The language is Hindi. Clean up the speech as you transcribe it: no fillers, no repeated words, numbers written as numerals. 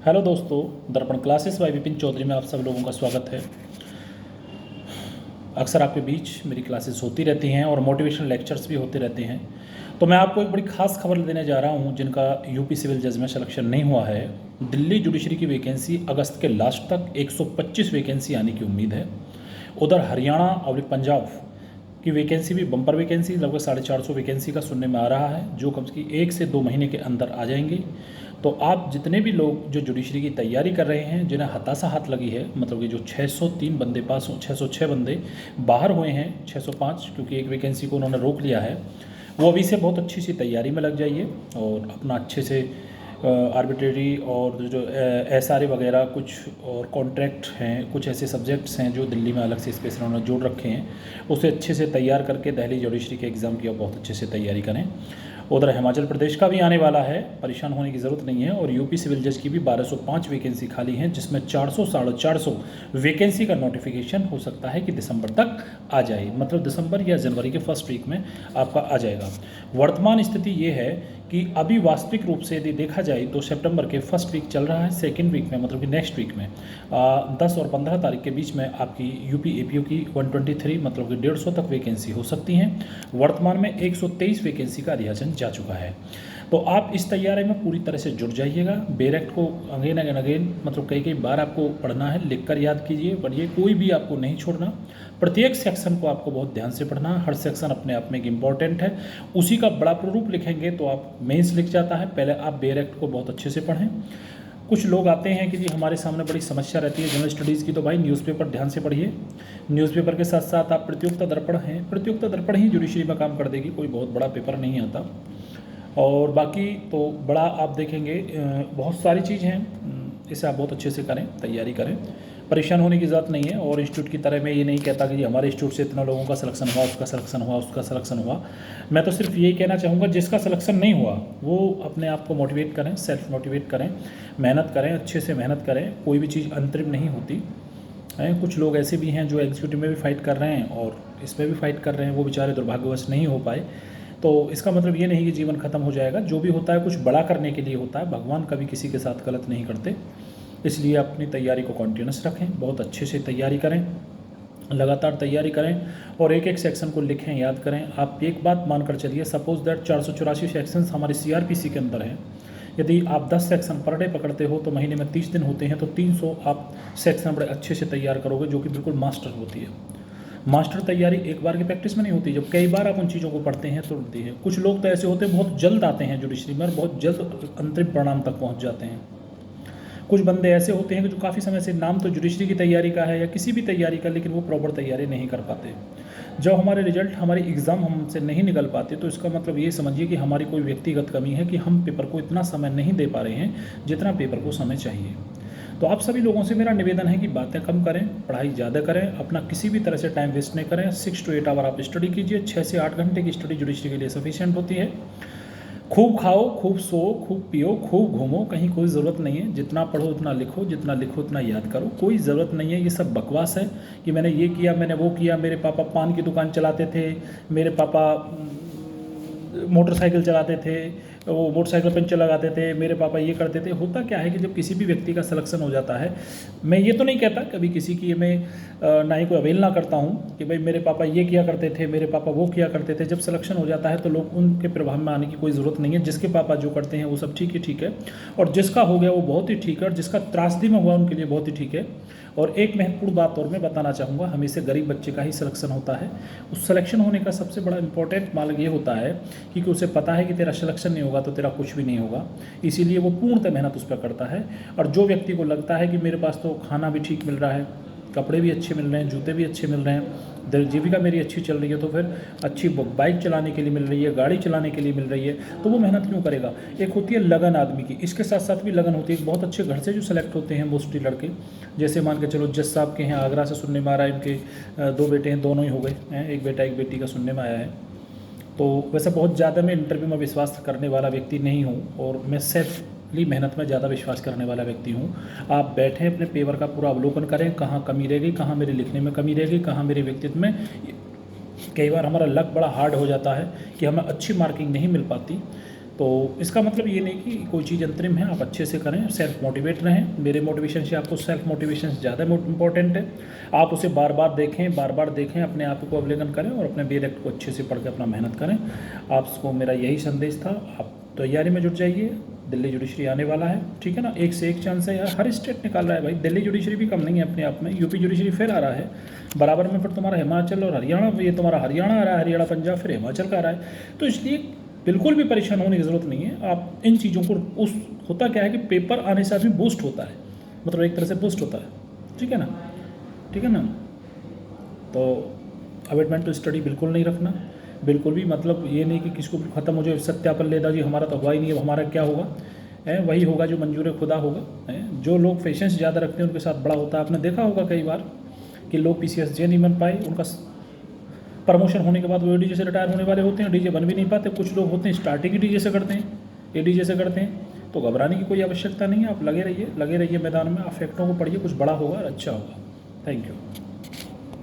हेलो दोस्तों, दर्पण क्लासेस बाय विपिन चौधरी में आप सब लोगों का स्वागत है। अक्सर आपके बीच मेरी क्लासेस होती रहती हैं और मोटिवेशनल लेक्चर्स भी होते रहते हैं। तो मैं आपको एक बड़ी खास खबर देने जा रहा हूं, जिनका यूपी सिविल जज में सिलेक्शन नहीं हुआ है। दिल्ली जुडिशरी की वैकेंसी अगस्त के लास्ट तक 125 वैकेंसी आने की उम्मीद है। उधर हरियाणा और पंजाब की वैकेंसी भी बम्पर वैकेंसी लगभग 450 वैकेंसी का सुनने में आ रहा है, जो कम से कम 1 से 2 महीने के अंदर आ जाएंगे। तो आप जितने भी लोग जो जुडिशरी की तैयारी कर रहे हैं, जिन्हें हताशा हाथ लगी है, मतलब कि जो 603 बंदे पास 606 बंदे बाहर हुए हैं, 605 क्योंकि एक वैकेंसी को उन्होंने रोक लिया है, वो अभी से बहुत अच्छी सी तैयारी में लग जाइए और अपना अच्छे से आर्बिट्रेरी और जो एसआरए वगैरह कुछ और कॉन्ट्रैक्ट हैं, कुछ ऐसे सब्जेक्ट्स हैं जो दिल्ली में अलग से स्पेशल उन्होंने जोड़ रखे हैं, उसे अच्छे से तैयार करके दिल्ली जुडिशरी के एग्ज़ाम की आप बहुत अच्छे से तैयारी करें। उधर हिमाचल प्रदेश का भी आने वाला है, परेशान होने की ज़रूरत नहीं है। और यूपी सिविल जज की भी 1205 वैकेंसी खाली हैं, जिसमें 400 450 वैकेंसी का नोटिफिकेशन हो सकता है कि दिसंबर तक आ जाए, मतलब दिसंबर या जनवरी के फर्स्ट वीक में आपका आ जाएगा। वर्तमान स्थिति ये है कि अभी वास्तविक रूप से यदि देखा जाए तो सितंबर के फर्स्ट वीक चल रहा है, सेकेंड वीक में मतलब कि नेक्स्ट वीक में 10 और 15 तारीख के बीच में आपकी यूपी एपीओ की 123 मतलब कि 150 तक वैकेंसी हो सकती हैं। वर्तमान में 123 वैकेंसी का अधियाचन जा चुका है। तो आप इस तैयारी में पूरी तरह से जुट जाइएगा। बेरेक्ट को अगेन अगेन अगेन मतलब कई बार आपको पढ़ना है, लिखकर याद कीजिए, पढ़िए, कोई भी आपको नहीं छोड़ना। प्रत्येक सेक्शन को आपको बहुत ध्यान से पढ़ना है, हर सेक्शन अपने आप में एक इम्पॉर्टेंट है। उसी का बड़ा प्रारूप लिखेंगे तो आप मेंस लिख जाता है। पहले आप बेरेक्ट को बहुत अच्छे से पढ़ें। कुछ लोग आते हैं कि जी हमारे सामने बड़ी समस्या रहती है जनरल स्टडीज़ की, तो भाई न्यूज़पेपर ध्यान से पढ़िए। न्यूज़पेपर के साथ साथ आप प्रतियोगिता दर्पण हैं, प्रतियोगिता दर्पण ही जुडिशरी में काम कर देगी, कोई बहुत बड़ा पेपर नहीं आता। और बाकी तो बड़ा आप देखेंगे बहुत सारी चीज़ हैं, इसे आप बहुत अच्छे से करें, तैयारी करें, परेशान होने की ज़रूरत नहीं है। और इंस्टीट्यूट की तरह मैं ये नहीं कहता कि जी हमारे इंस्टीट्यूट से इतना लोगों का सिलेक्शन हुआ, उसका सिलेक्शन हुआ, उसका सिलेक्शन हुआ। मैं तो सिर्फ यही कहना चाहूँगा, जिसका सिलेक्शन नहीं हुआ वो अपने आप को मोटिवेट करें, सेल्फ मोटिवेट करें, मेहनत करें, अच्छे से मेहनत करें। कोई भी चीज़ अंतरिम नहीं होती है। कुछ लोग ऐसे भी हैं जो एग्जीक्यूटिव में भी फाइट कर रहे हैं और इसमें भी फाइट कर रहे हैं, वो बेचारे दुर्भाग्यवश नहीं हो पाए। तो इसका मतलब ये नहीं कि जीवन खत्म हो जाएगा। जो भी होता है कुछ बड़ा करने के लिए होता है। भगवान कभी किसी के साथ गलत नहीं करते, इसलिए अपनी तैयारी को कॉन्टिन्यूस रखें, बहुत अच्छे से तैयारी करें, लगातार तैयारी करें और एक एक सेक्शन को लिखें, याद करें। आप एक बात मानकर चलिए, सपोज दैट 484 सेक्शंस हमारे सीआरपीसी के अंदर हैं। यदि आप 10 सेक्शन पर डे पकड़ते हो तो महीने में 30 दिन होते हैं, तो 300 आप सेक्शन बड़े अच्छे से तैयार करोगे, जो कि बिल्कुल मास्टर होती है। मास्टर तैयारी एक बार की प्रैक्टिस में नहीं होती, जब कई बार आप उन चीज़ों को पढ़ते हैं तो होती है। कुछ लोग तो ऐसे होते हैं बहुत जल्द आते हैं जुडिशरी में और बहुत जल्द अंतरिम परिणाम तक पहुंच जाते हैं। कुछ बंदे ऐसे होते हैं कि जो काफ़ी समय से नाम तो जुडिशरी की तैयारी का है या किसी भी तैयारी का, लेकिन वो प्रॉपर तैयारी नहीं कर पाते। जब हमारे रिजल्ट, हमारी एग्ज़ाम हमसे नहीं निकल पाते, तो इसका मतलब ये समझिए कि हमारी कोई व्यक्तिगत कमी है कि हम पेपर को इतना समय नहीं दे पा रहे हैं जितना पेपर को समय चाहिए। तो आप सभी लोगों से मेरा निवेदन है कि बातें कम करें, पढ़ाई ज़्यादा करें, अपना किसी भी तरह से टाइम वेस्ट नहीं करें। 6 to 8 आवर आप स्टडी कीजिए। 6 से 8 घंटे की स्टडी जुडिशरी के लिए सफिशिएंट होती है। खूब खाओ, खूब सो, खूब पियो, खूब घूमो, कहीं कोई ज़रूरत नहीं है। जितना पढ़ो उतना लिखो, जितना लिखो उतना याद करो, कोई ज़रूरत नहीं है। ये सब बकवास है कि मैंने ये किया, मैंने वो किया, मेरे पापा पान की दुकान चलाते थे, मेरे पापा मोटरसाइकिल चलाते थे, वो मोटरसाइकिल पंचर लगाते थे, मेरे पापा ये करते थे। होता क्या है कि जब किसी भी व्यक्ति का सिलेक्शन हो जाता है, मैं ये तो नहीं कहता कभी किसी की मैं ना ही कोई अवहेलना करता हूँ कि भाई मेरे पापा ये किया करते थे, मेरे पापा वो किया करते थे। जब सिलेक्शन हो जाता है तो लोग उनके प्रभाव में आने की कोई ज़रूरत नहीं है। जिसके पापा जो करते हैं वो सब ठीक है, और जिसका हो गया वो बहुत ही ठीक है, और जिसका त्रासदी में हुआ उनके लिए बहुत ही ठीक है। और एक महत्वपूर्ण बात और मैं बताना चाहूँगा, हमेशा गरीब बच्चे का ही सिलेक्शन होता है। उस सिलेक्शन होने का सबसे बड़ा इंपॉर्टेंट मार्ग ये होता है क्योंकि उसे पता है कि तेरा सिलेक्शन नहीं होगा तो तेरा कुछ भी नहीं होगा, इसीलिए वो पूर्णतः मेहनत उस पर करता है। और जो व्यक्ति को लगता है कि मेरे पास तो खाना भी ठीक मिल रहा है, कपड़े भी अच्छे मिल रहे हैं, जूते भी अच्छे मिल रहे हैं, जीविका मेरी अच्छी चल रही है, तो फिर अच्छी बाइक चलाने के लिए मिल रही है, गाड़ी चलाने के लिए मिल रही है, तो वो मेहनत क्यों करेगा। एक होती है लगन आदमी की, इसके साथ साथ भी लगन होती है। बहुत अच्छे घर से जो सेलेक्ट होते हैं मोस्टली लड़के, जैसे मान के चलो जज साहब के हैं आगरा से, सुनने में आ रहा है इनके 2 बेटे हैं, दोनों ही हो गए हैं, एक बेटा एक बेटी का सुनने में आया है। तो वैसे बहुत ज़्यादा मैं इंटरव्यू में विश्वास करने वाला व्यक्ति नहीं हूँ, और मैं सेल्फली मेहनत में ज़्यादा विश्वास करने वाला व्यक्ति हूँ। आप बैठें, अपने पेपर का पूरा अवलोकन करें, कहाँ कमी रह गई, कहाँ मेरे लिखने में कमी रह गई, कहाँ मेरे व्यक्तित्व में। कई बार हमारा लक बड़ा हार्ड हो जाता है कि हमें अच्छी मार्किंग नहीं मिल पाती, तो इसका मतलब ये नहीं कि कोई चीज़ अंतरिम है, आप अच्छे से करें, सेल्फ मोटिवेट रहें। मेरे मोटिवेशन से आपको सेल्फ मोटिवेशन से ज़्यादा इंपॉर्टेंट है। आप उसे बार बार देखें, अपने आप को अवलोकन करें और अपने डायरेक्ट को अच्छे से पढ़ के अपना मेहनत करें। आपको मेरा यही संदेश था। आप तैयारी में जुट जाइए, दिल्ली जुडिशरी आने वाला है, ठीक है ना। एक से एक चांस है यार, हर स्टेट निकाल रहा है भाई। दिल्ली जुडिशरी भी कम नहीं है अपने आप में, यूपी जुडिशरी फिर आ रहा है बराबर में, फिर तुम्हारा हिमाचल और हरियाणा, ये तुम्हारा हरियाणा आ रहा है, हरियाणा पंजाब, फिर हिमाचल का आ रहा है। तो इसलिए बिल्कुल भी परेशान होने की ज़रूरत नहीं है। आप इन चीज़ों को, उस होता क्या है कि पेपर आने से आदमी बूस्ट होता है, मतलब एक तरह से बूस्ट होता है, ठीक है ना, ठीक है ना। तो अवेटमेंट टू स्टडी बिल्कुल नहीं रखना, बिल्कुल भी, मतलब ये नहीं कि किसको ख़त्म हो जाए सत्यापन लेदा जी हमारा तो हुआ ही नहीं है, हमारा क्या होगा है, वही होगा जो मंजूर खुदा होगा है। जो लोग पेशेंस ज़्यादा रखते हैं उनके साथ बड़ा होता है। आपने देखा होगा कई बार कि लोग PCSJ नहीं बन पाए, उनका प्रमोशन होने के बाद वो ADJ से रिटायर होने वाले होते हैं, डीजे बन भी नहीं पाते। कुछ लोग होते हैं स्टार्टिंग ही डीजे से करते हैं, ADJ से करते हैं। तो घबराने की कोई आवश्यकता नहीं है, आप लगे रहिए मैदान में, आप फैक्टों को पढ़िए, कुछ बड़ा होगा और अच्छा होगा। Thank you.